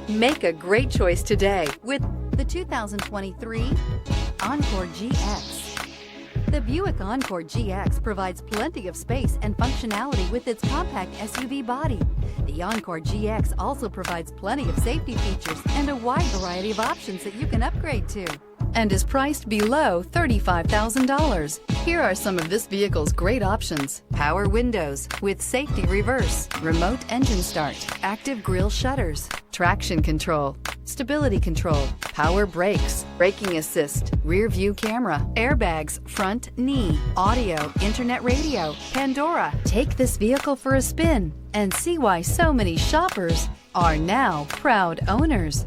Make a great choice today with the 2023 Encore GX. The Buick Encore GX provides plenty of space and functionality with its compact SUV body. The Encore GX also provides plenty of safety features and a wide variety of options that you can upgrade to, and is priced below $35,000. Here are some of this vehicle's great options: power windows with safety reverse, remote engine start, active grille shutters, traction control, stability control, power brakes, braking assist, rear view camera, airbags, front knee, audio, internet radio, Pandora. Take this vehicle for a spin and see why so many shoppers are now proud owners.